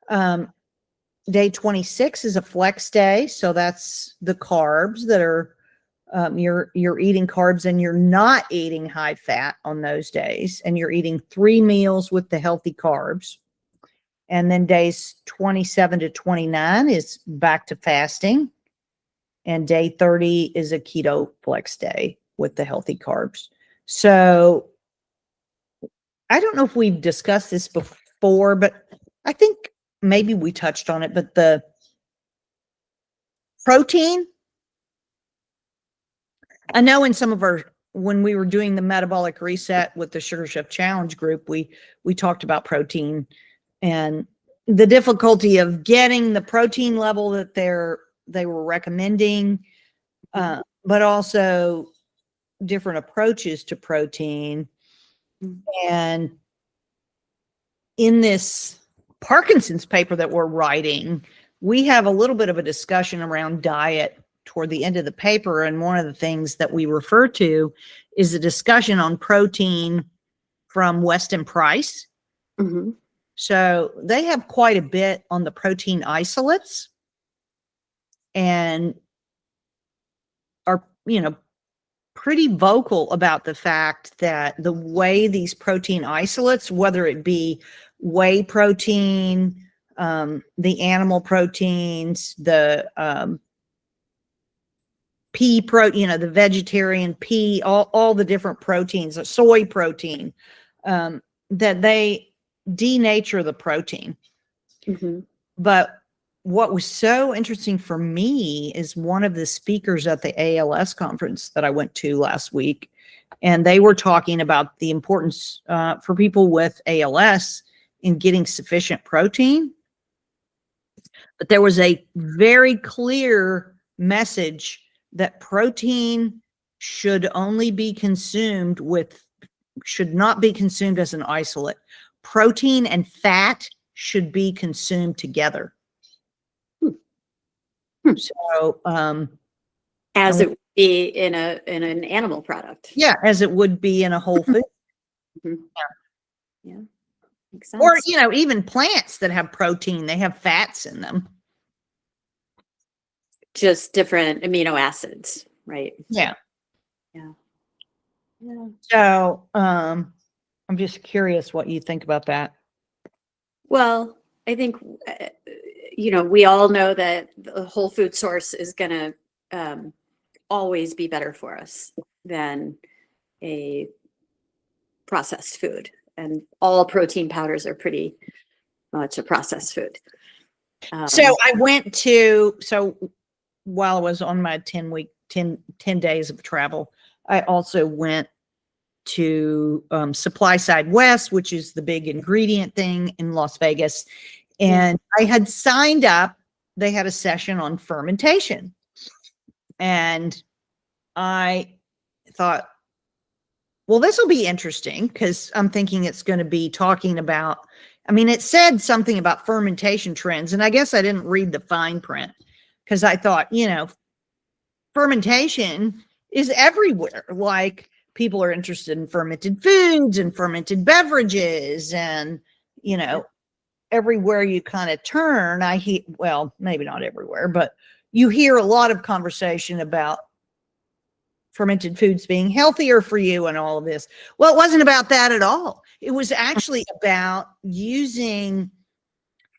Day 26 is a flex day. So that's the carbs that are, you're eating carbs and you're not eating high fat on those days. And you're eating 3 meals with the healthy carbs. And then days 27 to 29 is back to fasting. And day 30 is a keto flex day with the healthy carbs. So I don't know if we've discussed this before, but I think maybe we touched on it, but the protein, I know in some of when we were doing the metabolic reset with the Sugar Chef Challenge group, we talked about protein and the difficulty of getting the protein level that they were recommending, but also different approaches to protein. And in this Parkinson's paper that we're writing, we have a little bit of a discussion around diet toward the end of the paper. And one of the things that we refer to is a discussion on protein from Weston Price. Mm-hmm. So they have quite a bit on the protein isolates and are, pretty vocal about the fact that the way these protein isolates, whether it be whey protein, the animal proteins, the pea protein, the vegetarian pea, all the different proteins, soy protein, that they denature the protein. Mm-hmm. But what was so interesting for me is one of the speakers at the ALS conference that I went to last week, and they were talking about the importance for people with ALS in getting sufficient protein. But there was a very clear message that protein should only be consumed should not be consumed as an isolate. Protein and fat should be consumed together. So, as it would be in an animal product. Yeah, as it would be in a whole food. Mm-hmm. Yeah. Makes sense. Or, even plants that have protein, they have fats in them. Just different amino acids, right? Yeah. Yeah. So, I'm just curious what you think about that. Well, I think, we all know that the whole food source is going to always be better for us than a processed food. And all protein powders are pretty much a processed food. So while I was on my 10 days of travel, I also went to Supply Side West, which is the big ingredient thing in Las Vegas. And I had signed up. They had a session on fermentation. And I thought, well, this will be interesting because I'm thinking it's going to be talking about, it said something about fermentation trends. And I guess I didn't read the fine print because I thought, fermentation is everywhere. Like people are interested in fermented foods and fermented beverages and, everywhere you kind of turn, well, maybe not everywhere, but you hear a lot of conversation about fermented foods being healthier for you and all of this. Well, it wasn't about that at all. It was actually about using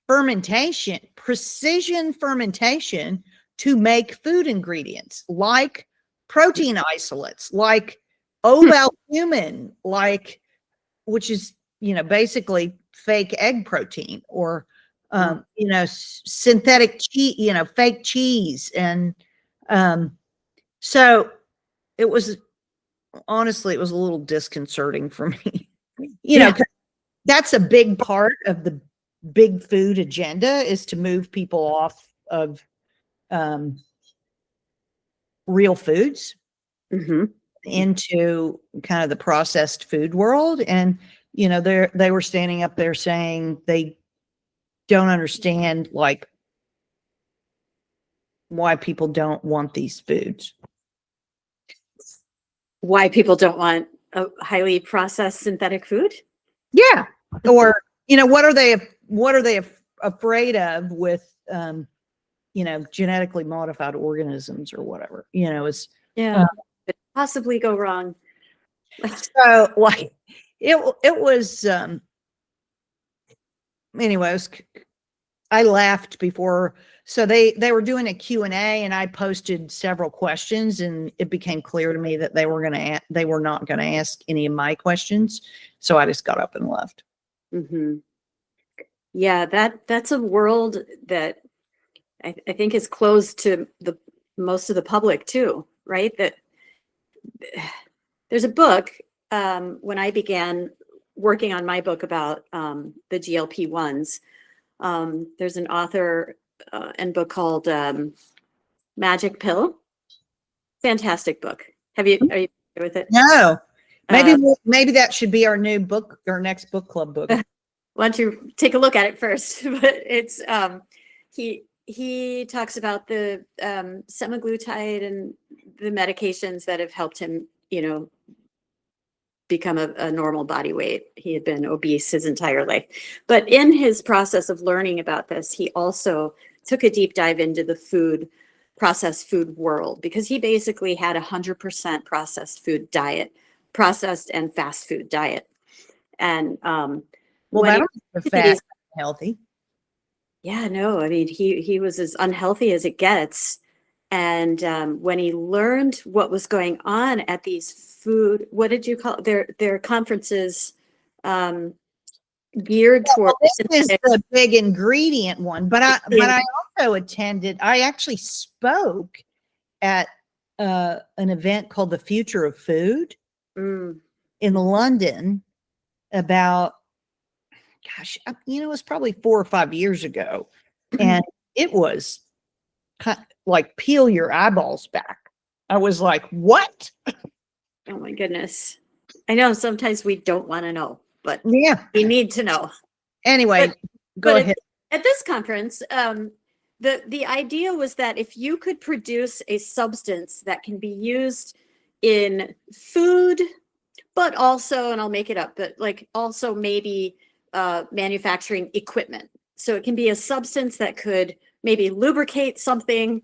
fermentation, precision fermentation to make food ingredients like protein isolates, like ovalbumin, which is, basically fake egg protein or, synthetic cheese, fake cheese. And so it was, honestly, it was a little disconcerting for me, that's a big part of the big food agenda is to move people off of real foods into kind of the processed food world. And, they were standing up there saying they don't understand why people don't want these foods. Why people don't want a highly processed synthetic food? Yeah. Or, what are they afraid of with, genetically modified organisms or whatever, is, Yeah. Could possibly go wrong. so like, it was, anyway, I laughed before. So they were doing a Q&A, and I posted several questions, and it became clear to me that they were not going to ask any of my questions. So I just got up and left. Mm-hmm. Yeah, that's a world that I think is closed to the most of the public too, right? That there's a book, when I began working on my book about the GLP-1s, there's an author and book called Magic Pill. Fantastic book. Are you familiar with it? No, maybe that should be our next book club book. Why don't you take a look at it first? But it's he talks about the semaglutide and the medications that have helped him, become a normal body weight. He had been obese his entire life. But in his process of learning about this, he also took a deep dive into the processed food world, because he basically had 100% processed food diet, processed and fast food diet. And well, that was fat healthy. Yeah, no, I mean, he was as unhealthy as it gets. And when he learned what was going on at these what did you call it? Their conferences geared towards. This is the big ingredient one, but I also attended. I actually spoke at an event called the Future of Food in London about, gosh, it was probably 4 or 5 years ago, and it was like peel your eyeballs back. I was like, what? Oh my goodness. I know sometimes we don't want to know, but yeah, we need to know. Anyway, go ahead. At this conference, the idea was that if you could produce a substance that can be used in food, but also, and I'll make it up, but like also maybe manufacturing equipment. So it can be a substance that could maybe lubricate something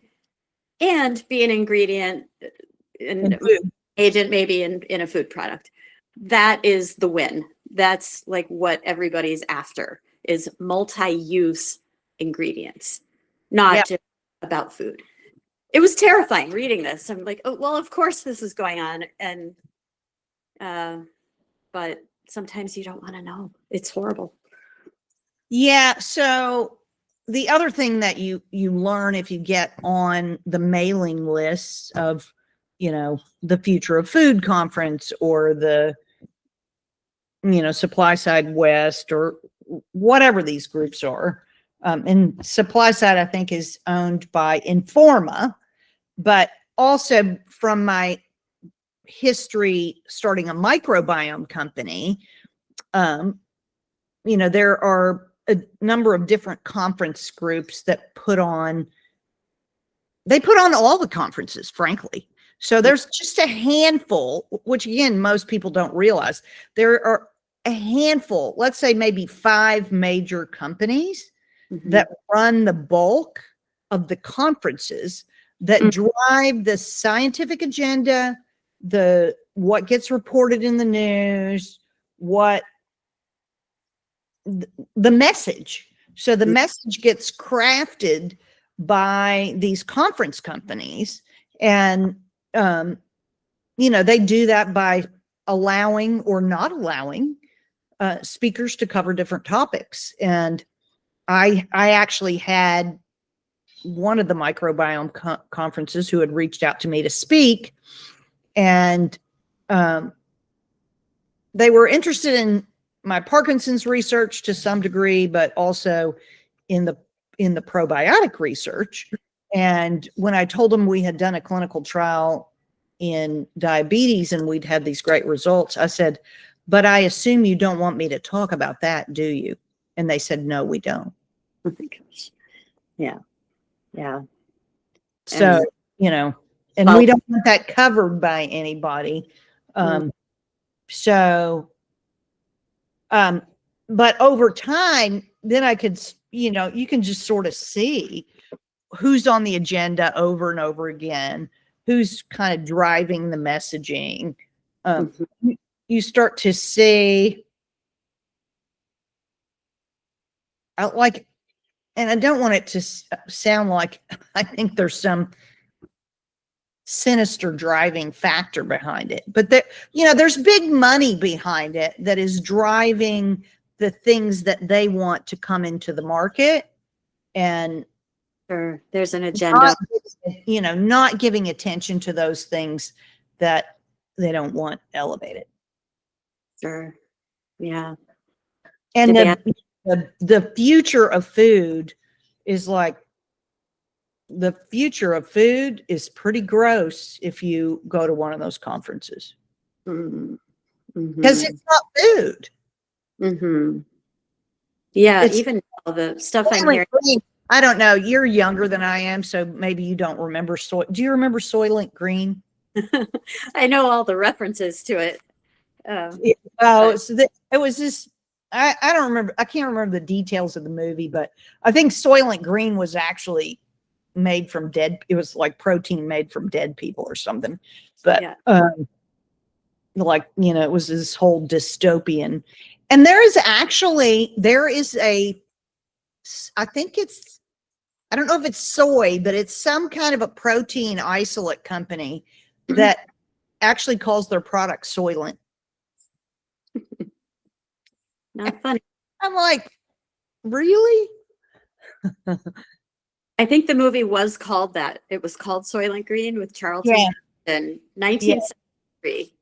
and be an ingredient and agent maybe in a food product. That is the win. That's like what everybody's after, is multi-use ingredients, not just about food. It was terrifying reading this. I'm like, oh, well, of course this is going on. And but sometimes you don't want to know. It's horrible. Yeah. So the other thing that you learn if you get on the mailing lists of, the Future of Food conference or the, Supply Side West or whatever these groups are. And Supply Side, I think, is owned by Informa, but also from my history starting a microbiome company, there are a number of different conference groups that put on all the conferences, frankly. So there's just a handful, which again, most people don't realize. There are a handful, let's say maybe 5 major companies that run the bulk of the conferences that drive the scientific agenda, what gets reported in the news, the message. So the message gets crafted by these conference companies, and they do that by allowing or not allowing speakers to cover different topics. And I actually had one of the microbiome conferences who had reached out to me to speak, and they were interested in my Parkinson's research to some degree, but also in the probiotic research. And when I told them we had done a clinical trial in diabetes and we'd had these great results, I said, but I assume you don't want me to talk about that, do you? And they said, no, we don't. Oh my gosh. Yeah. Yeah. So, and we don't want that covered by anybody. So, but over time, then I could, you know, you can just sort of see who's on the agenda over and over again, who's kind of driving the messaging. You start to see, like, and I don't want it to sound like I think there's some sinister driving factor behind it, but there, you know, there's big money behind it that is driving the things that they want to come into the market, and Sure, there's an agenda. you know, not giving attention to those things that they don't want elevated. Sure, yeah. And the future of food is like, the future of food is pretty gross if you go to one of those conferences, because it's not food. Yeah, It's even all the stuff I'm hearing. I don't know. You're younger than I am, so maybe you don't remember soy. Do you remember Soylent Green? I know all the references to it. Oh, so it was this. I don't remember. I can't remember the details of the movie, but I think Soylent Green was actually made from dead. It was like protein made from dead people or something. But like, you know, it was this whole dystopian. And there is a, I think it's, I don't know if it's soy, but it's some kind of a protein isolate company that actually calls their product Soylent. Not funny. I'm like, really? I think the movie was called that. It was called Soylent Green with Charlton in 1973.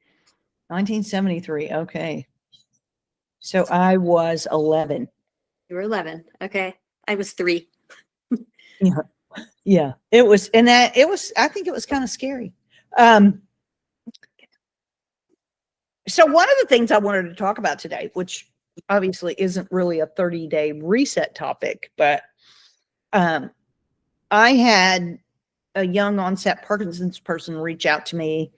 1973. Okay. So I was 11. You were 11. Okay. I was 3. Yeah. Yeah. It was, and that it was, I think it was kind of scary. So one of the things I wanted to talk about today, which obviously isn't really a 30-day reset topic, but I had a young onset Parkinson's person reach out to me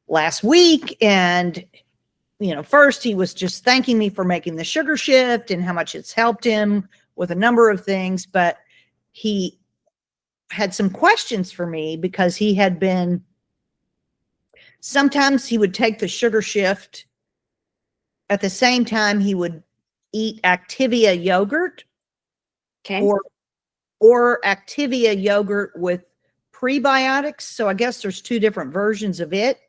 last week, and you know, first he was just thanking me for making the sugar shift and how much it's helped him with a number of things, but he had some questions for me because he had been, sometimes he would take the sugar shift at the same time he would eat Activia yogurt. Okay. Or Activia yogurt with prebiotics. So I guess there's 2 different versions of it.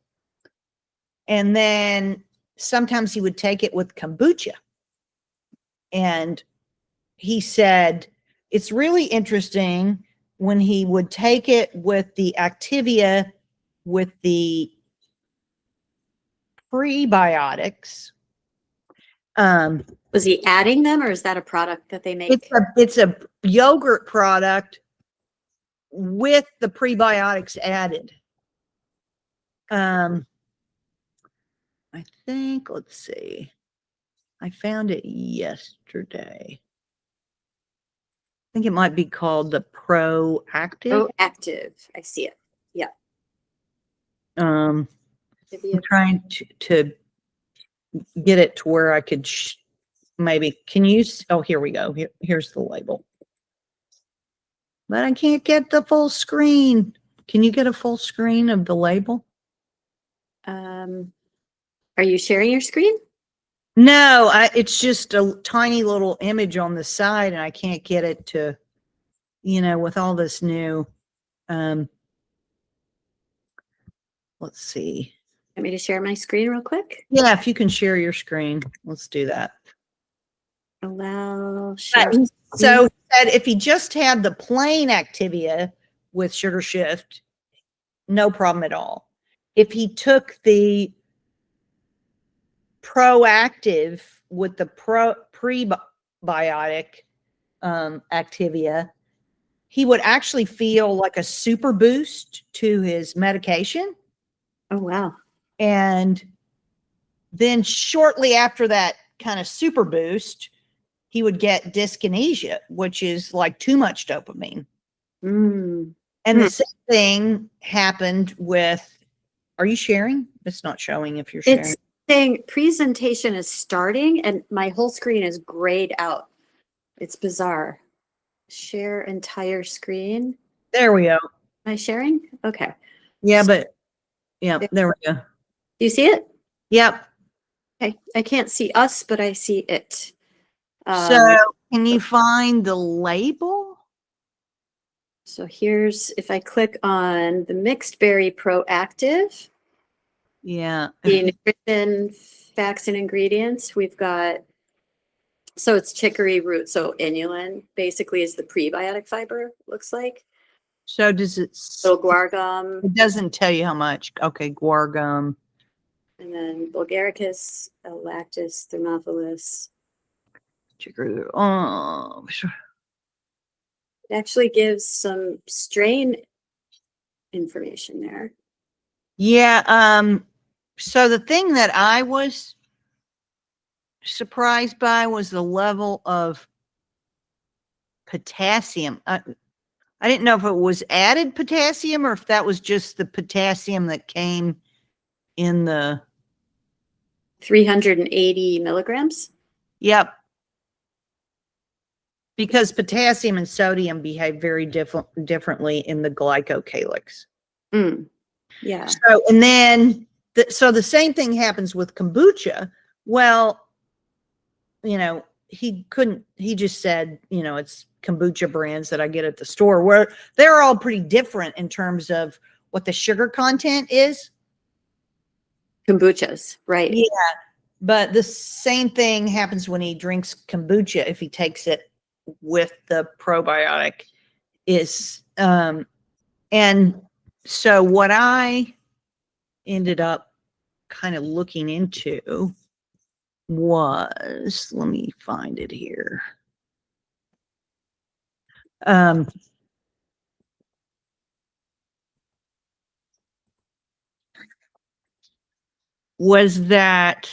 And then sometimes he would take it with kombucha. And he said it's really interesting when he would take it with the Activia with the prebiotics. Was he adding them, or is that a product that they make? It's a yogurt product with the prebiotics added. I think, let's see. I found it yesterday. I think it might be called the Proactive. Proactive. I see it. Yeah. I'm trying to get it to where I could maybe, can you, oh, here we go. Here's the label. But I can't get the full screen. Can you get a full screen of the label? Are you sharing your screen? No, it's just a tiny little image on the side, and I can't get it to, you know, with all this new, let's see. Want me to share my screen real quick? Yeah, if you can share your screen, let's do that. Allow share. So he said if he just had the plain Activia with sugar shift, no problem at all. If he took the Proactive with the prebiotic Activia, he would actually feel like a super boost to his medication. Oh, wow. And then shortly after that kind of super boost, he would get dyskinesia, which is like too much dopamine. And the same thing happened with, are you sharing? It's not showing if you're sharing. saying presentation is starting and my whole screen is grayed out. It's bizarre. Share entire screen. There we go. Am I sharing? Okay. Yeah, but yeah, there we go. Do you see it? Yep. Okay. I can't see us, but I see it. So can you find the label? So here's, if I click on the mixed berry proactive, Yeah. the nutrition facts and ingredients, we've got, so it's chicory root. So inulin basically is the prebiotic fiber, looks like. So does it? Little guar gum. It doesn't tell you how much. Okay, guar gum. And then Bulgaricus, Lactis, Thermophilus. Oh, sure. It actually gives some strain information there. Yeah. So the thing that I was surprised by was the level of potassium. I didn't know if it was added potassium or if that was just the potassium that came in the. 380 milligrams. Yep. Because potassium and sodium behave very differently in the glycocalyx. Yeah. So, and then, so the same thing happens with kombucha. Well, you know, he just said, you know, it's kombucha brands that I get at the store where they're all pretty different in terms of what the sugar content is. Kombuchas, right. Yeah. But the same thing happens when he drinks kombucha if he takes it with the probiotic is, and so what I ended up kind of looking into was, let me find it here. Was that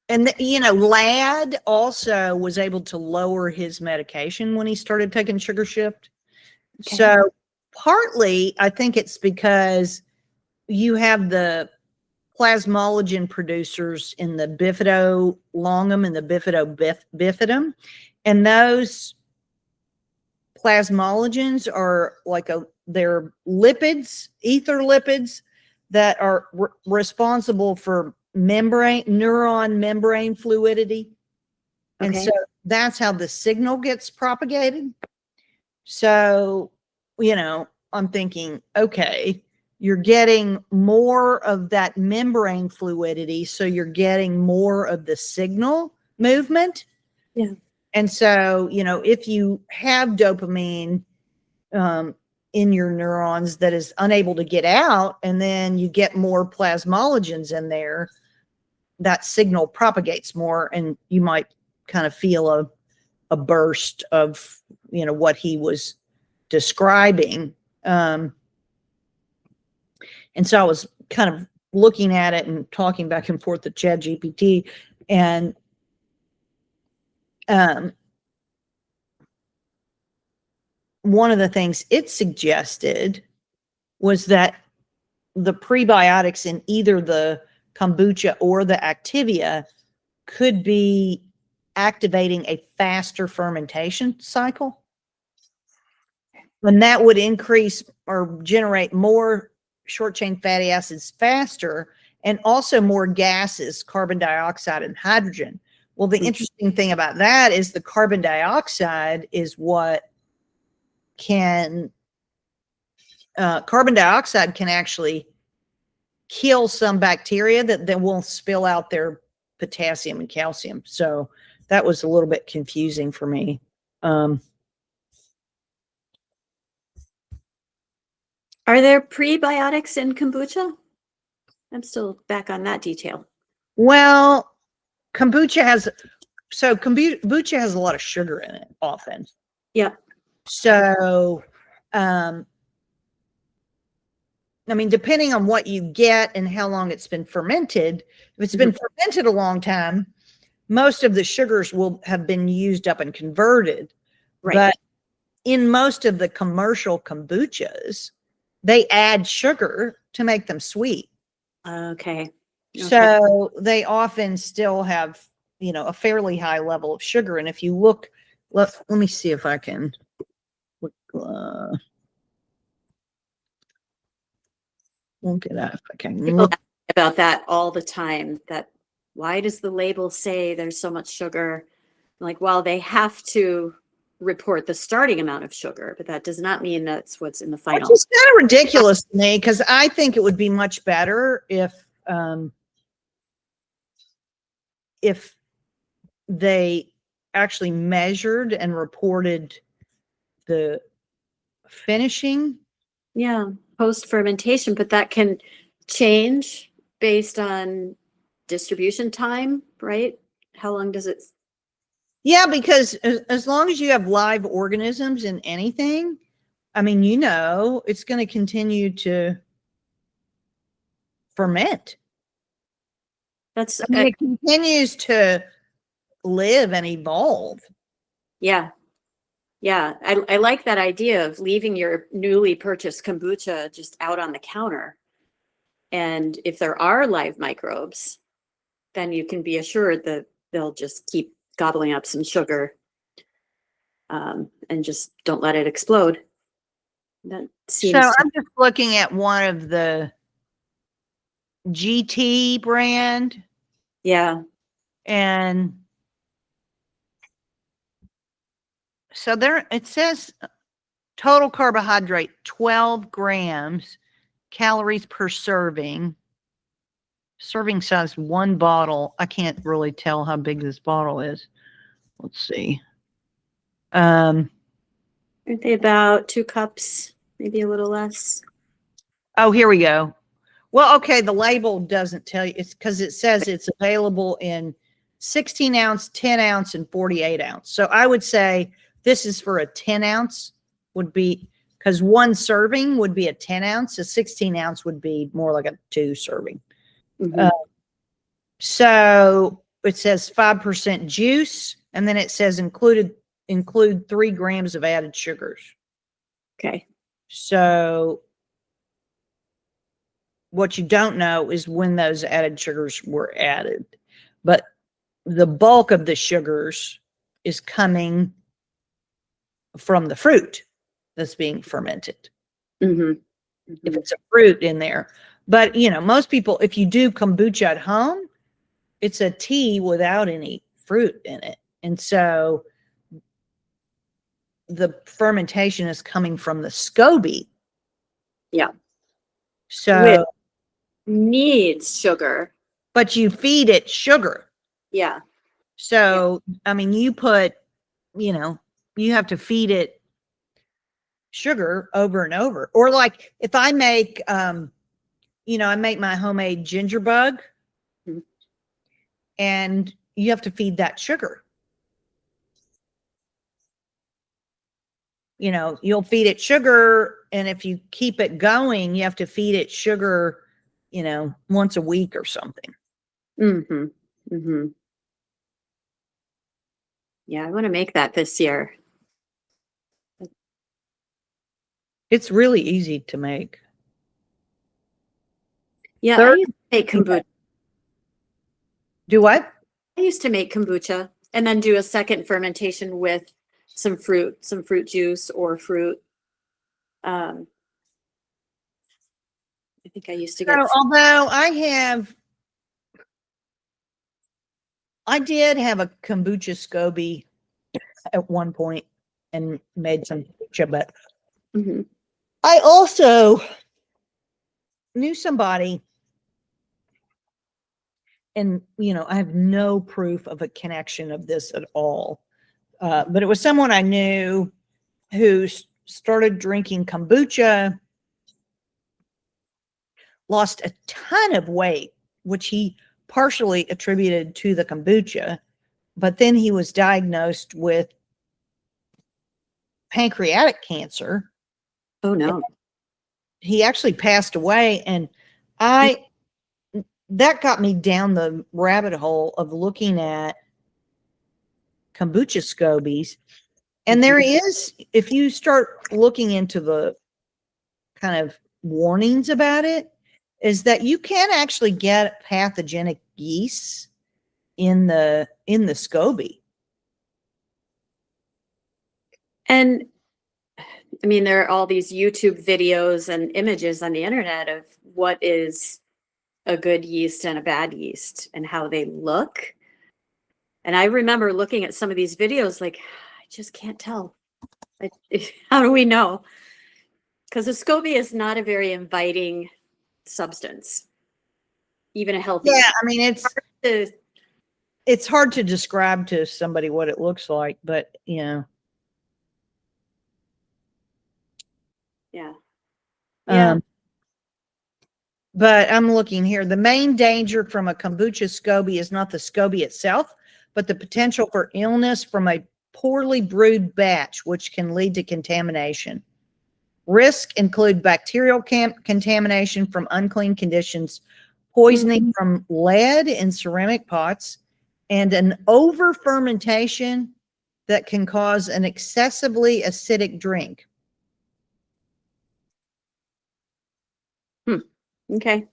and you know, Ladd also was able to lower his medication when he started taking sugar shift. Okay. So partly I think it's because you have the plasmalogen producers in the bifidolongum and the bifidobifidum, and those plasmalogens are like they're lipids, ether lipids that are responsible for neuron membrane fluidity. And Okay. so that's how the signal gets propagated. So, you know, I'm thinking, okay, you're getting more of that membrane fluidity, so you're getting more of the signal movement. Yeah. And so, you know, if you have dopamine in your neurons that is unable to get out, and then you get more plasmalogens in there, that signal propagates more, and you might kind of feel a burst of, you know, what he was describing. And so I was kind of looking at it and talking back and forth to ChatGPT, and one of the things it suggested was that the prebiotics in either the kombucha or the Activia could be activating a faster fermentation cycle. And that would increase or generate more short chain fatty acids faster, and also more gases, carbon dioxide and hydrogen. Well, the interesting thing about that is the carbon dioxide is what can, carbon dioxide can actually kill some bacteria that won't spill out their potassium and calcium. So that was a little bit confusing for me. Are there prebiotics in kombucha? I'm still back on that detail. Well, kombucha has a lot of sugar in it often. Yeah. So, I mean, depending on what you get and how long it's been fermented, if it's been fermented a long time, most of the sugars will have been used up and converted. Right. But in most of the commercial kombuchas, they add sugar to make them sweet. Okay. So they often still have, a fairly high level of sugar. And if you look, let me see if I can look, look it up. I can People look. ask about that all the time. That why does the label say there's so much sugar? Like, well, they have to report the starting amount of sugar, but that does not mean that's what's in the Which final. is kind of ridiculous to me, because I think it would be much better if they actually measured and reported the finishing. Yeah, post fermentation, but that can change based on distribution time, right? How long does it? Yeah, because as long as you have live organisms in anything, I mean, it's going to continue to ferment. That's I mean, it continues to live and evolve. yeah. Yeah, I like that idea of leaving your newly purchased kombucha just out on the counter. And if there are live microbes, then you can be assured that they'll just keep gobbling up some sugar, and just don't let it explode. That So seems to, I'm just looking at one of the GT brand, yeah. and so there it says total carbohydrate 12 grams, calories per serving. Serving size 1 bottle. I can't really tell how big this bottle is. Let's see. Aren't they about 2 cups, maybe a little less? Oh, here we go. Well, okay, the label doesn't tell you. It's because it says it's available in 16 ounce, 10 ounce, and 48 ounce. So I would say this is for a 10 ounce, would be, because 1 serving would be a 10 ounce. A 16 ounce would be more like a 2 serving. Mhm. So it says 5% juice, and then it says include 3 grams of added sugars. Okay. So what you don't know is when those added sugars were added, but the bulk of the sugars is coming from the fruit that's being fermented. Mhm. If Mhm. it's a fruit in there. But, most people, if you do kombucha at home, it's a tea without any fruit in it. And so the fermentation is coming from the SCOBY. Yeah. Which So, needs sugar. but you feed it sugar. Yeah. So, I mean, you have to feed it sugar over and over. Or like if I make, I make my homemade ginger bug, Mhm. and you have to feed that sugar. You'll feed it sugar, and if you keep it going, you have to feed it sugar, once a week or something. Mhm. Mhm. Yeah, I want to make that this year. It's really easy to make. Yeah, I Third, used to make kombucha. do what? I used to make kombucha and then do a second fermentation with some fruit juice or fruit. Um, I think I used to So, get. although I did have a kombucha SCOBY at one point and made some kombucha, but Mhm. I also knew somebody, and I have no proof of a connection of this at all, but it was someone I knew who started drinking kombucha, lost a ton of weight, which he partially attributed to the kombucha, but then he was diagnosed with pancreatic cancer. Oh no. He actually passed away, and that got me down the rabbit hole of looking at kombucha scobies. And there is, if you start looking into the kind of warnings about it, is that you can actually get pathogenic yeasts in the SCOBY. And I mean, there are all these YouTube videos and images on the internet of what is a good yeast and a bad yeast and how they look. And I remember looking at some of these videos like, I just can't tell. How do we know? Because a SCOBY is not a very inviting substance, even a healthy. Yeah, I mean, Uh, it's hard to describe to somebody what it looks like, but you know. Yeah. Yeah. But I'm looking here. The main danger from a kombucha SCOBY is not the SCOBY itself, but the potential for illness from a poorly brewed batch, which can lead to contamination. Risks include bacterial contamination from unclean conditions, poisoning from lead in ceramic pots, and an over fermentation that can cause an excessively acidic drink. Okay.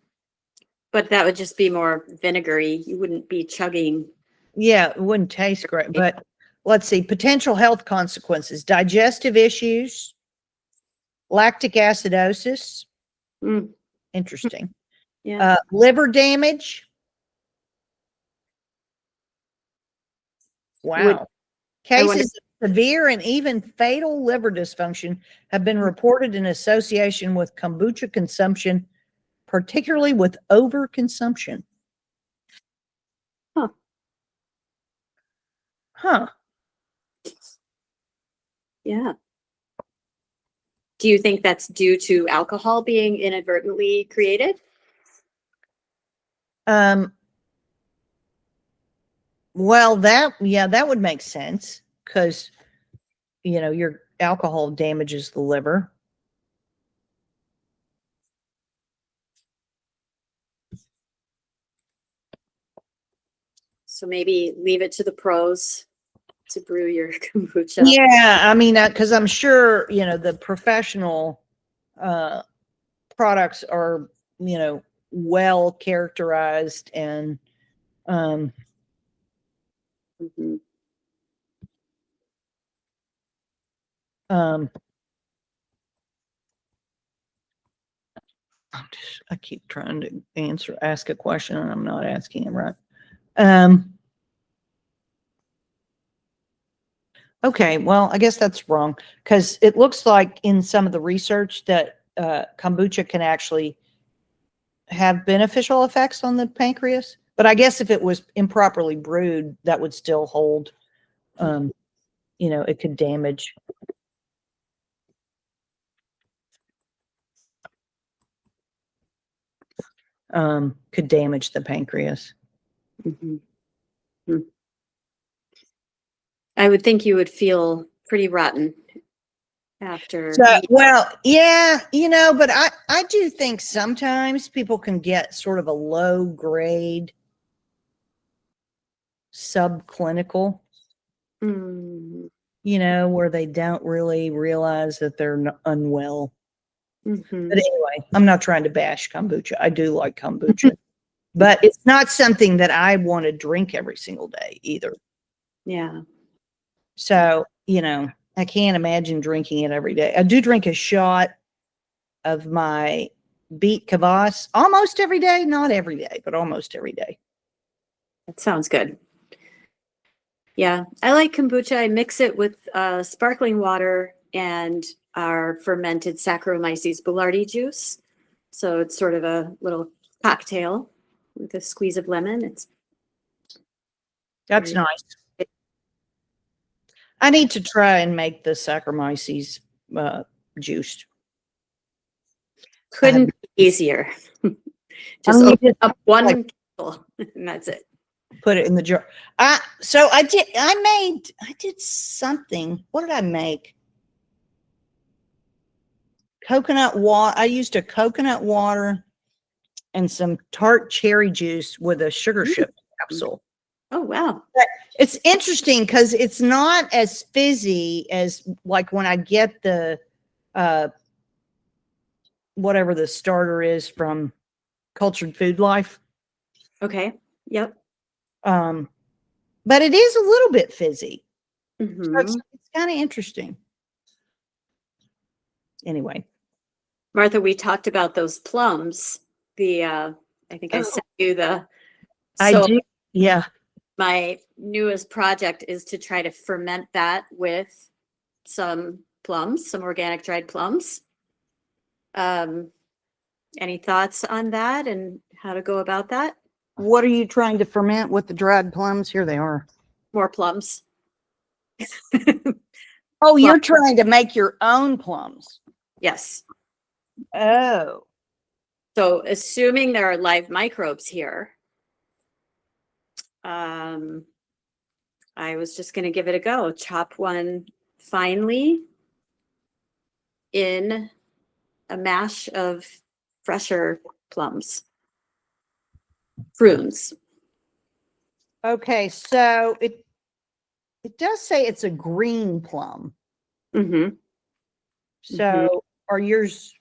But that would just be more vinegary. You wouldn't be chugging. Yeah, it wouldn't taste great, but let's see. Potential health consequences: digestive issues, lactic acidosis. Mm, Interesting. yeah. Liver damage. Wow. Cases of severe and even fatal liver dysfunction have been reported in association with kombucha consumption, particularly with overconsumption. Huh. Huh. Yeah. Do you think that's due to alcohol being inadvertently created? Well, that would make sense because, you know, your alcohol damages the liver. So maybe leave it to the pros to brew your kombucha. Yeah, I mean, because I'm sure, you know, the professional products are, you know, well characterized and Mhm. I keep trying to ask a question and I'm not asking it right. Okay, well, I guess that's wrong because it looks like in some of the research that kombucha can actually have beneficial effects on the pancreas. But I guess if it was improperly brewed, that would still hold. You know, it could damage. Could damage the pancreas. Mhm. Mm. I would think you would feel pretty rotten after. So, well, yeah, you know, but I do think sometimes people can get sort of a low grade subclinical, Mm. you know, where they don't really realize that they're unwell. Mhm. But anyway, I'm not trying to bash kombucha. I do like kombucha, but it's not something that I want to drink every single day either. Yeah. So, you know, I can't imagine drinking it every day. I do drink a shot of my beet kvass almost every day, not every day, but almost every day. That sounds good. Yeah, I like kombucha. I mix it with sparkling water and our fermented Saccharomyces boulardii juice. So it's sort of a little cocktail with a squeeze of lemon. It's That's very nice. I need to try and make the Saccharomyces juice. couldn't be easier. Just open up one kettle and that's it. Put it in the jar. So I did something. What did I make? Coconut water. I used a coconut water and some tart cherry juice with a sugar ship capsule. Oh, wow. It's interesting because it's not as fizzy as like when I get the whatever the starter is from Cultured Food Life. Okay. Yep. But it is a little bit fizzy. So it's Hmm. kind of interesting. Anyway. Martha, we talked about those plums. I think I sent you I so do. Yeah. my newest project is to try to ferment that with some plums, some organic dried plums. Any thoughts on that and how to go about that? What are you trying to ferment with the dried plums? Here they are. More plums. Oh, Well, you're trying to make your own plums. yes. Oh. So assuming there are live microbes here, I was just going to give it a go. Chop one finely in a mash of fresher plums, prunes. Okay, so it does say it's a green plum. Mm-hmm. So are yours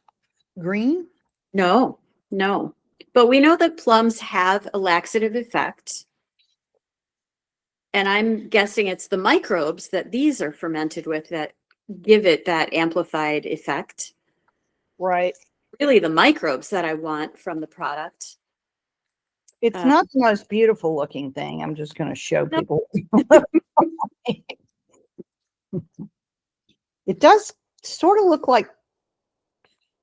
green? No, no. But we know that plums have a laxative effect. And I'm guessing it's the microbes that these are fermented with that give it that amplified effect. Right. Really, the microbes that I want from the product. It's not the most beautiful looking thing. I'm just going to show No. people. It does sort of look like,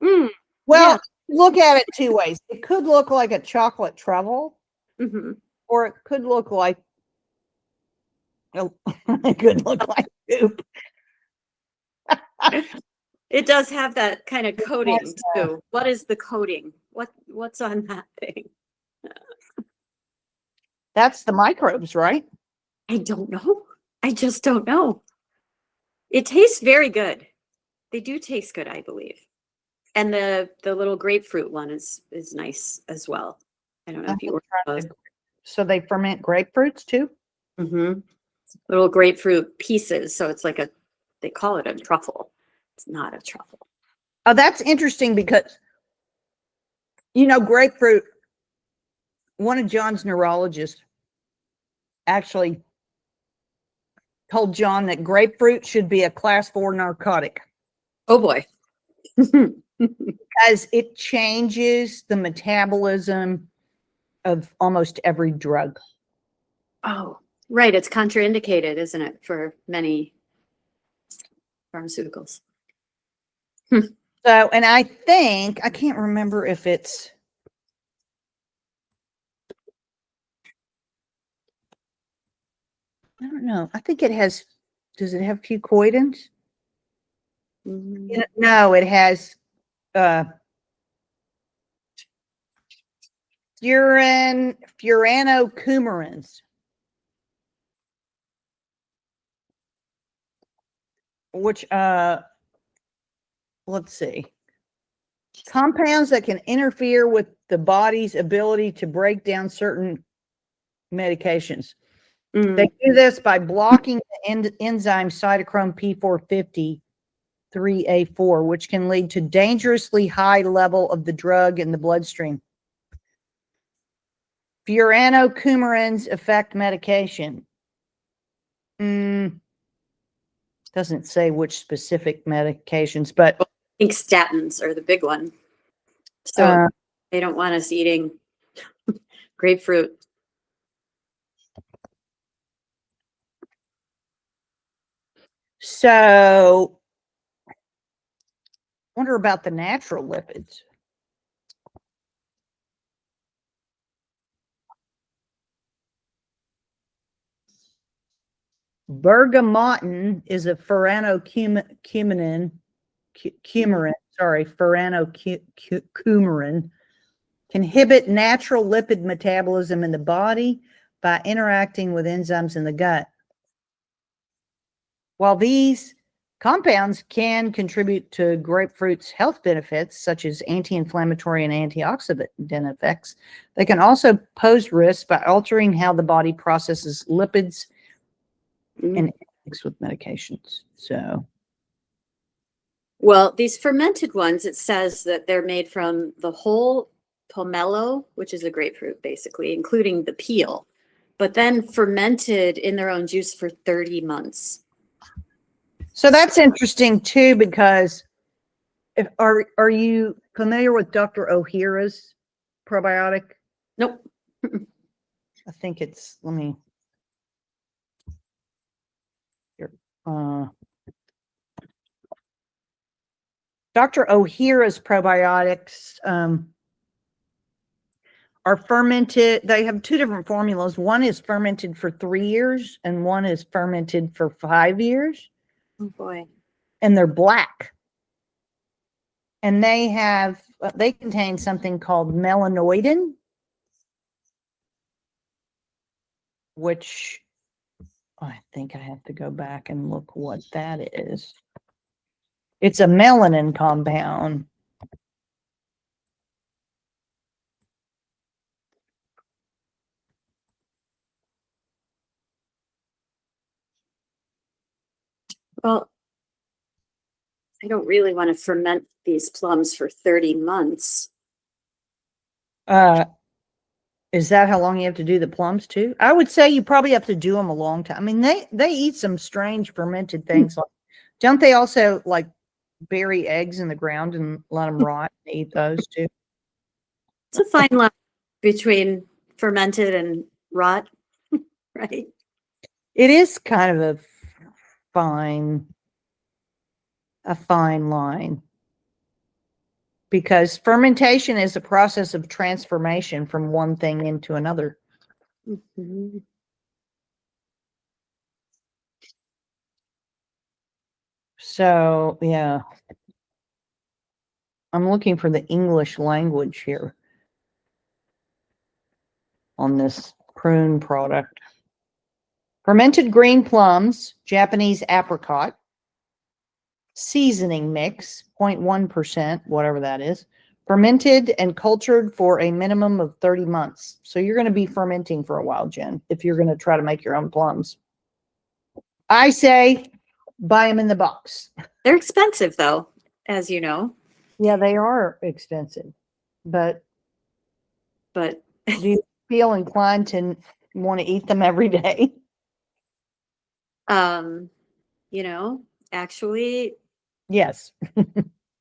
Mm, well, yeah. look at it two ways. It could look like a chocolate truffle, Mm-hmm. or it could look like, it could look like soup. It does have that kind of coating Yes. too. What is the coating? What's on that thing? That's the microbes, right? I don't know. I just don't know. It tastes very good. They do taste good, I believe. And the little grapefruit one is nice as well. I don't know if you ordered those. So they ferment grapefruits too? Mm-hmm. Little grapefruit pieces. So it's like they call it a truffle. It's not a truffle. Oh, that's interesting because, grapefruit, one of John's neurologists actually told John that grapefruit should be a class 4 narcotic Oh boy. because it changes the metabolism of almost every drug. Oh, right. It's contraindicated, isn't it, for many pharmaceuticals? So, and I can't remember if it's, I don't know. I think it has, does it have fucoidins? Mm-hmm. No, it has furanocoumarins, which let's see, compounds that can interfere with the body's ability to break down certain medications. They do this by blocking the enzyme cytochrome P450 3A4, which can lead to dangerously high level of the drug in the bloodstream. Furanocoumarins affect medication. Doesn't say which specific medications, but I think statins are the big one. So they don't want us eating grapefruit. So wonder about the natural lipids. Bergamottin is a furanocoumarin, furanocoumarin, can inhibit natural lipid metabolism in the body by interacting with enzymes in the gut. While these Compounds can contribute to grapefruit's health benefits, such as anti-inflammatory and antioxidant effects. They can also pose risks by altering how the body processes lipids and mixed with medications. So, well, these fermented ones, it says that they're made from the whole pomelo, which is a grapefruit, basically, including the peel, but then fermented in their own juice for 30 months. So that's interesting too, because are you familiar with Dr. O'Hara's probiotic? Nope. I think it's, let me, here, Dr. O'Hara's probiotics are fermented. They have two different formulas. One is fermented for 3 years and one is fermented for 5 years. Oh boy. And they're black. And they contain something called melanoidin, which I think I have to go back and look what that is. It's a melanin compound. Well, I don't really want to ferment these plums for 30 months. Is that how long you have to do the plums too? I would say you probably have to do them a long time. I mean, they eat some strange fermented things. Like, don't they also like bury eggs in the ground and let them rot and eat those too? It's a fine line between fermented and rot, right? It is kind of a fine line, because fermentation is a process of transformation from one thing into another. Mm-hmm. So, yeah. I'm looking for the English language here on this prune product. Fermented green plums, Japanese apricot, seasoning mix, 0.1%, whatever that is, fermented and cultured for a minimum of 30 months. So you're going to be fermenting for a while, Jen, if you're going to try to make your own plums. I say buy them in the box. They're expensive though, as you know. Yeah, they are expensive, but do you feel inclined to want to eat them every day? You know, actually, Yes.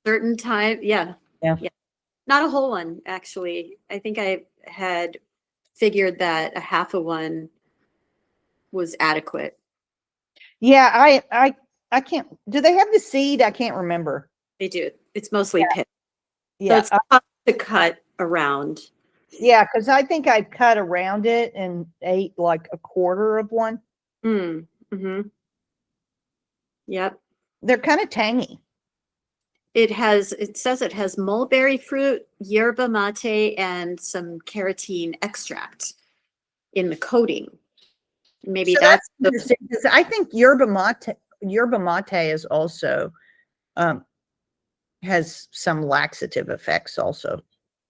certain time, yeah. Not a whole one, actually. I think I had figured that a half of one was adequate. Yeah, I can't. Do they have the seed? I can't remember. They do. It's mostly pit. Yeah, So it's tough to cut around. yeah, because I think I cut around it and ate like a quarter of one. Mm-hmm. Yep. They're kind of tangy. It says it has mulberry fruit, yerba mate, and some carotene extract in the coating. Maybe So that's interesting, because I think yerba mate is also has some laxative effects also.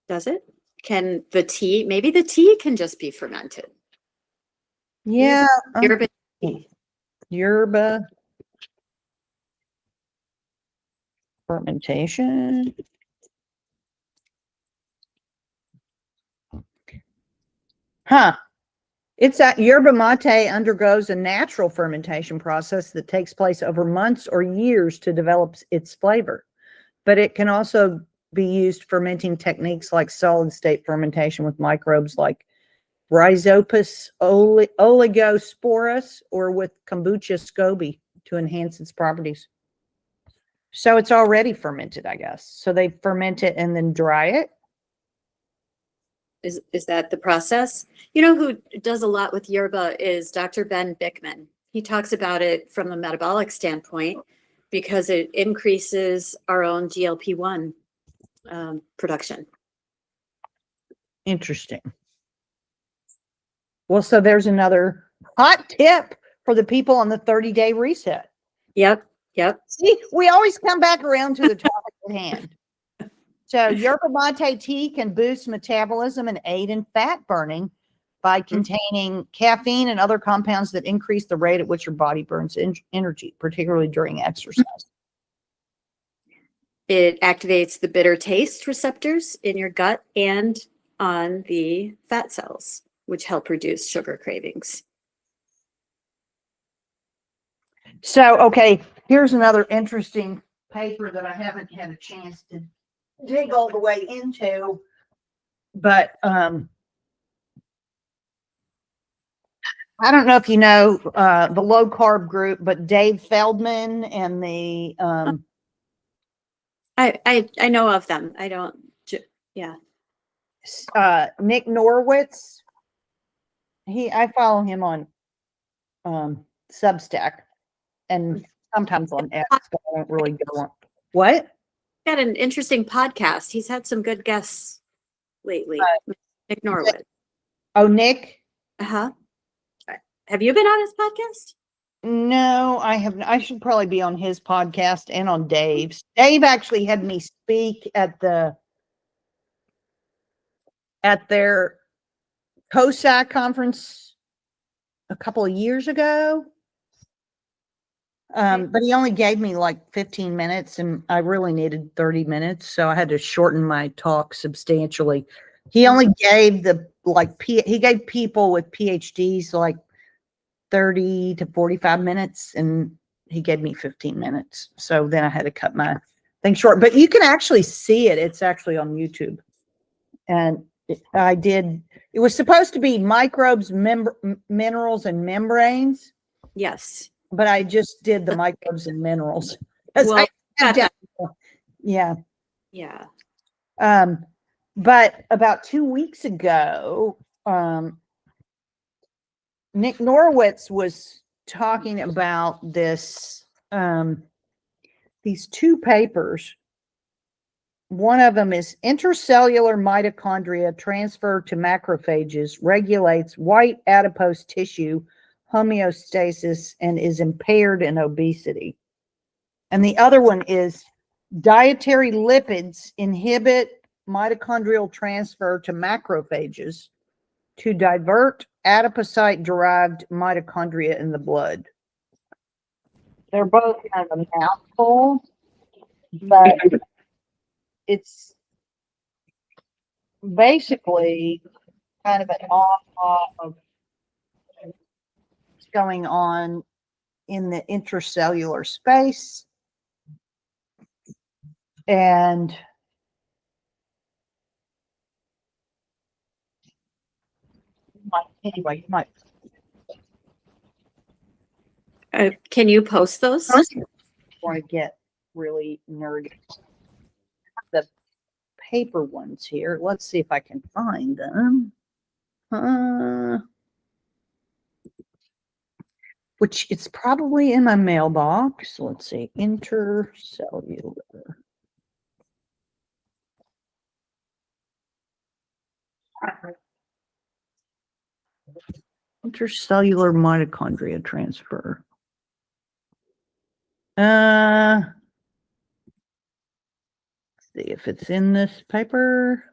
does it? Can the tea, maybe the tea can just be fermented. Yeah. Yerba Yerba fermentation. Huh. It's that yerba mate undergoes a natural fermentation process that takes place over months or years to develop its flavor. But it can also be used fermenting techniques like solid state fermentation with microbes like Rhizopus oligosporus or with kombucha scoby to enhance its properties. So it's already fermented, I guess. So they ferment it and then dry it. is that the process? You know who does a lot with yerba is Dr. Ben Bickman. He talks about it from a metabolic standpoint because it increases our own GLP-1 production. Interesting. Well, so there's another hot tip for the people on the 30-day reset. Yep. Yep. See, we always come back around to the topic at hand. So Yerba Mate tea can boost metabolism and aid in fat burning by containing caffeine and other compounds that increase the rate at which your body burns energy, particularly during exercise. It activates the bitter taste receptors in your gut and on the fat cells, which help reduce sugar cravings. So, okay, here's another interesting paper that I haven't had a chance to dig all the way into, but I don't know if you know the low carb group, but Dave Feldman and the I know of them. I don't. Yeah. Nick Norwitz. I follow him on Substack and sometimes on X, but I don't really go on. What? Got an interesting podcast. He's had some good guests lately. Nick Norwood. Oh, Nick. Uh-huh. Have you been on his podcast? No, I haven't. I should probably be on his podcast and on Dave's. Dave actually had me speak at their COSAC conference a couple of years ago. But he only gave me like 15 minutes and I really needed 30 minutes. So I had to shorten my talk substantially. He only gave he gave people with PhDs like 30 to 45 minutes and he gave me 15 minutes. So then I had to cut my thing short, but you can actually see it. It's actually on YouTube. And it was supposed to be microbes, minerals, and membranes. Yes. But I just did the microbes and minerals. Well, yeah. Yeah. But about 2 weeks ago, Nick Norwitz was talking about these two papers. One of them is intracellular mitochondria transfer to macrophages regulates white adipose tissue homeostasis and is impaired in obesity. And the other one is dietary lipids inhibit mitochondrial transfer to macrophages to divert adipocyte-derived mitochondria in the blood. They're both kind of a mouthful, but it's basically kind of an awe of what's going on in the intracellular space. And anyway, you might. Can you post those? Before I get really nerdy. The paper ones here. Let's see if I can find them. Which it's probably in my mailbox. Let's see. Intercellular. Intercellular mitochondria transfer. Let's see if it's in this paper.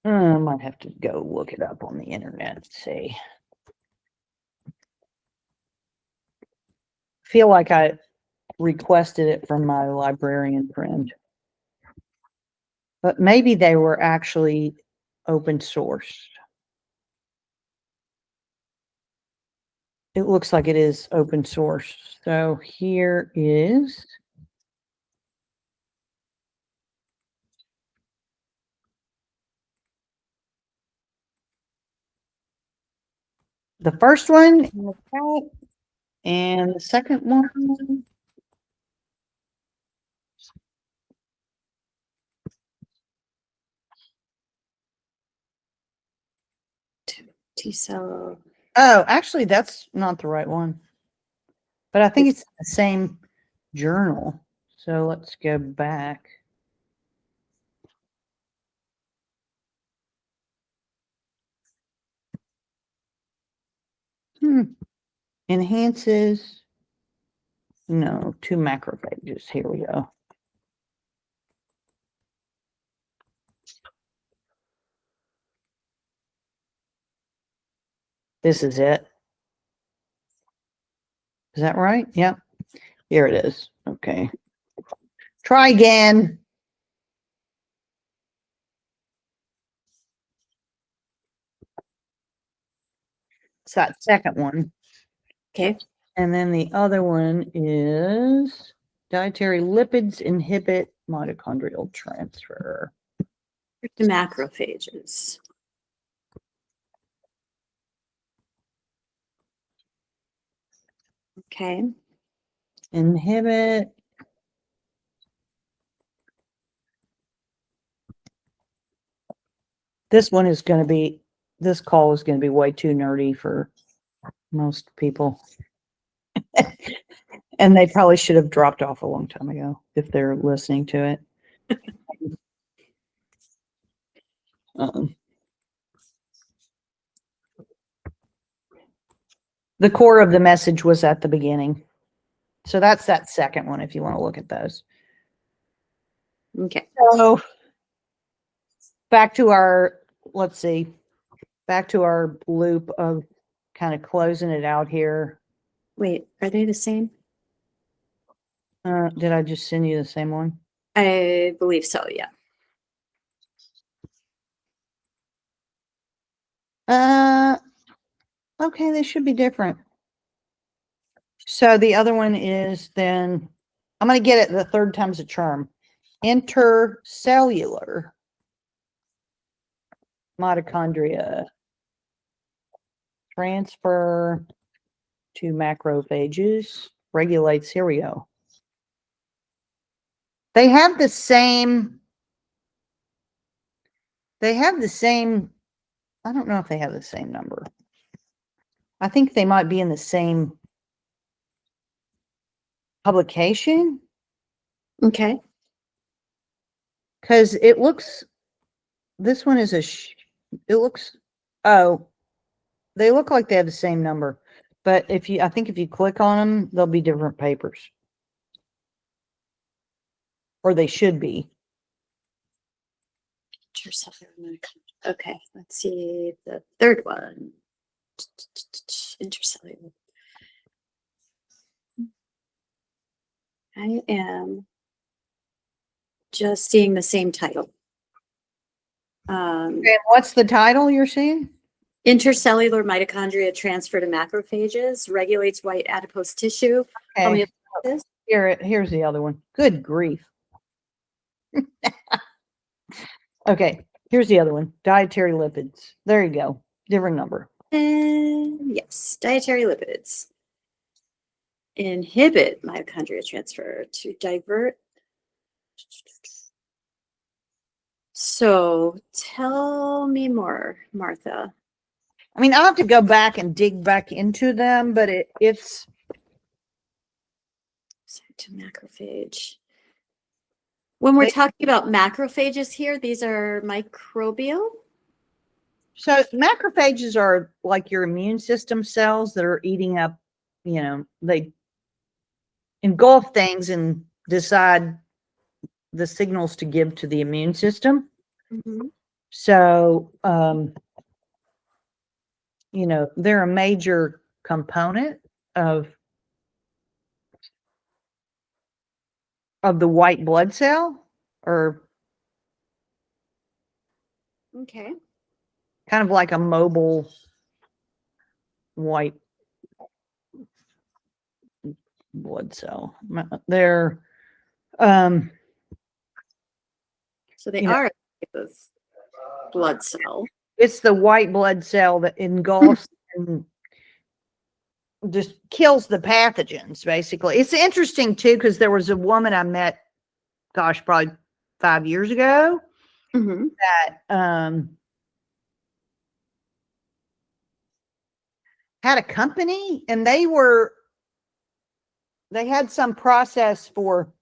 I might have to go look it up on the internet and see. Feel like I requested it from my librarian friend. But maybe they were actually open source. It looks like it is open source. So here is the first one and the second one. T-cell. Oh, actually, that's not the right one. But I think it's the same journal. So let's go back. Enhances. No, 2 macrophages. Here we go. This is it. Is that right? Yep. Here it is. Okay. Try again. It's that second one. Okay. And then the other one is dietary lipids inhibit mitochondrial transfer. The macrophages. Okay. Inhibit. This one is going to be, this call is going to be way too nerdy for most people. And they probably should have dropped off a long time ago if they're listening to it. The core of the message was at the beginning. So that's that second one if you want to look at those. Okay. So back to our, let's see, back to our loop of kind of closing it out here. Wait, are they the same? Did I just send you the same one? I believe so, yeah. Okay, they should be different. So the other one is then, I'm going to get it the third time's a charm. Intercellular mitochondria transfer to macrophages, regulates, here we go. They have the same, I don't know if they have the same number. I think they might be in the same publication. Okay. Because it looks, this one is it looks, oh, they look like they have the same number. But I think if you click on them, they'll be different papers. Or they should be. Okay, let's see the third one. Intercellular. I am just seeing the same title. And what's the title you're seeing? Intercellular mitochondria transfer to macrophages, regulates white adipose tissue. Tell me about this. Here's the other one. Good grief. Okay, here's the other one. Dietary lipids. There you go. Different number. And yes, dietary lipids inhibit mitochondria transfer to divert. So tell me more, Martha. I mean, I'll have to go back and dig back into them, but it's To macrophage. When we're talking about macrophages here, these are microbial. So macrophages are like your immune system cells that are eating up, they engulf things and decide the signals to give to the immune system. Mm-hmm. So, they're a major component of the white blood cell, or Okay. kind of like a mobile white blood cell. They're, So they are a type of blood cell. it's the white blood cell that engulfs and just kills the pathogens, basically. It's interesting, too, because there was a woman I met, gosh, probably 5 years ago, Mm-hmm. that had a company, and they had some process for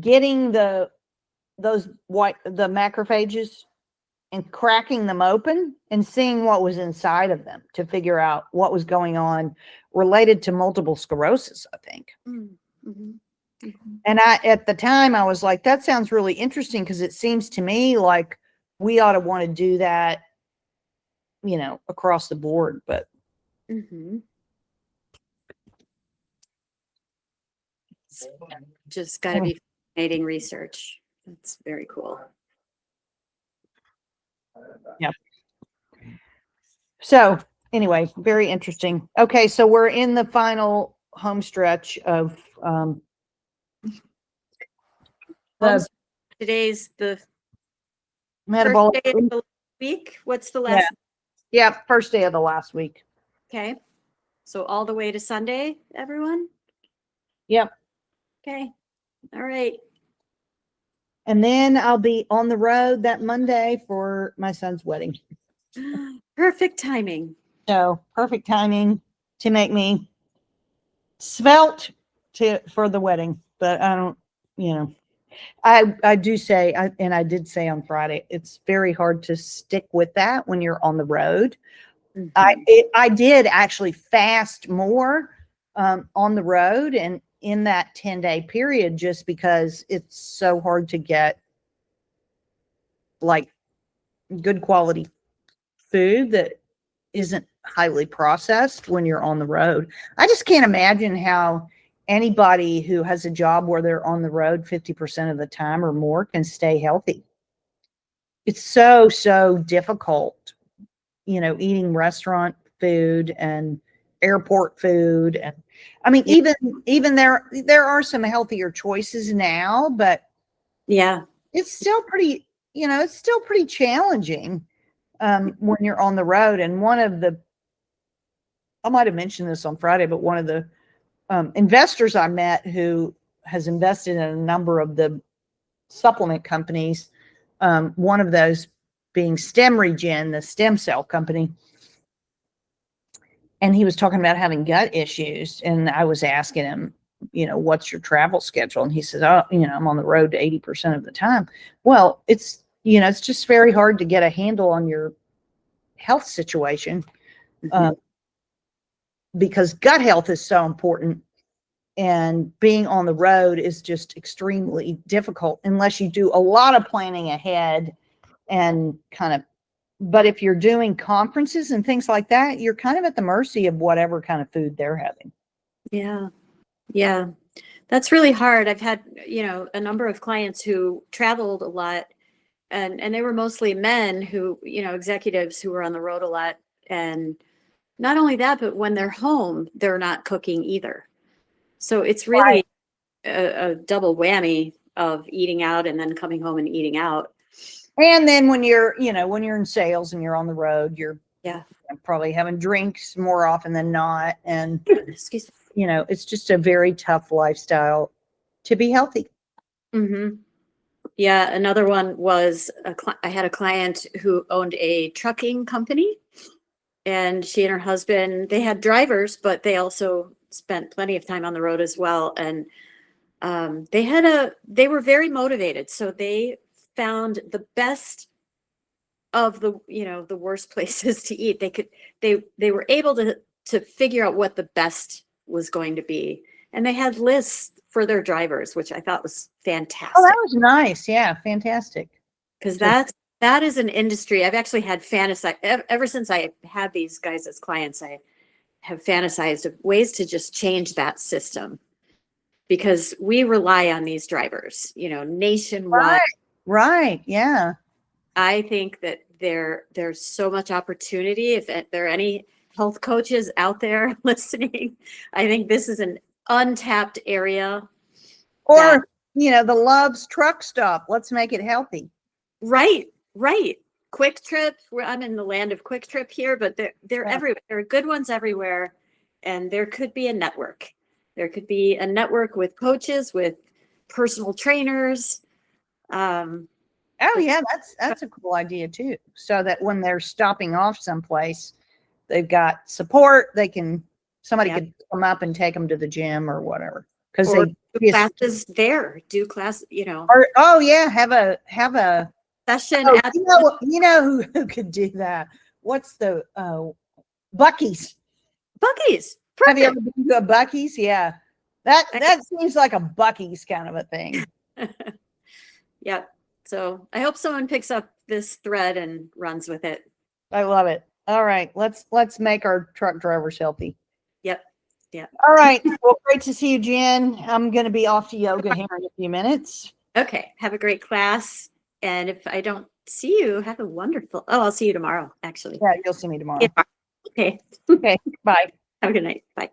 getting the macrophages and cracking them open and seeing what was inside of them to figure out what was going on related to multiple sclerosis, I think. Mm-hmm. Mm-hmm. And at the time I was like, that sounds really interesting, because it seems to me like we ought to want to do that, across the board. But Mm-hmm. Just got to be fascinating research. That's very cool. yeah. So anyway, very interesting. Okay, so we're in the final home stretch of Today's the metabolic first day of the week. What's the last? Yeah, first day of the last week. Okay. So all the way to Sunday, everyone? Yep. Okay. All right. And then I'll be on the road that Monday for my son's wedding. Perfect timing. So perfect timing to make me svelte for the wedding. But I don't, I do say, and I did say on Friday, it's very hard to stick with that when you're on the road. Mm-hmm. I did actually fast more on the road and in that 10-day period, just because it's so hard to get like good quality food that isn't highly processed when you're on the road. I just can't imagine how anybody who has a job where they're on the road 50% of the time or more can stay healthy. It's so difficult, eating restaurant food and airport food. And I mean, even there are some healthier choices now, but yeah, it's still pretty, it's still pretty challenging when you're on the road. And I might have mentioned this on Friday, but one of the investors I met who has invested in a number of the supplement companies, one of those being Stem Regen, the stem cell company. And he was talking about having gut issues. And I was asking him, what's your travel schedule? And he says, oh, I'm on the road 80% of the time. Well, it's just very hard to get a handle on your health situation, because gut health is so important. And being on the road is just extremely difficult unless you do a lot of planning ahead and but if you're doing conferences and things like that, you're kind of at the mercy of whatever kind of food they're having. Yeah. Yeah. That's really hard. I've had, a number of clients who traveled a lot, and they were mostly men who, executives who were on the road a lot. And not only that, but when they're home, they're not cooking either. So it's really a double whammy of eating out and then coming home and eating out. And then when you're in sales and you're on the road, you're probably having drinks more often than not. And, excuse me. It's just a very tough lifestyle to be healthy. Mm-hmm. Yeah. Another one was I had a client who owned a trucking company, and she and her husband, they had drivers, but they also spent plenty of time on the road as well. And they were very motivated. So they found the best of the worst places to eat. They were able to figure out what the best was going to be. And they had lists for their drivers, which I thought was fantastic. Oh, that was nice. Yeah. Fantastic. Because that is an industry. I've actually had ever since I had these guys as clients, I have fantasized of ways to just change that system, because we rely on these drivers, nationwide. Right. Yeah. I think that there's so much opportunity. If there are any health coaches out there listening, I think this is an untapped area. Or, the Love's truck stop. Let's make it healthy. Right. Quick Trip. I'm in the land of Quick Trip here, but they're everywhere. There are good ones everywhere. And there could be a network. There could be a network with coaches, with personal trainers. Oh yeah, that's a cool idea too. So that when they're stopping off someplace, they've got support. Somebody could come up and take them to the gym or whatever. Because do classes there. Do class, Or have a session Oh, at you know who could do that? What's the Bucky's? Bucky's. Have you Perfect. ever been to a Bucky's? Yeah. That seems like a Bucky's kind of a thing. Yep. So I hope someone picks up this thread and runs with it. I love it. All right. Let's make our truck drivers healthy. Yep. Yeah. All right. Well, great to see you, Jen. I'm going to be off to yoga here in a few minutes. Okay. Have a great class. And if I don't see you, have a wonderful. Oh, I'll see you tomorrow, actually. Yeah, you'll see me tomorrow. Okay. Okay. Bye. Have a good night. Bye.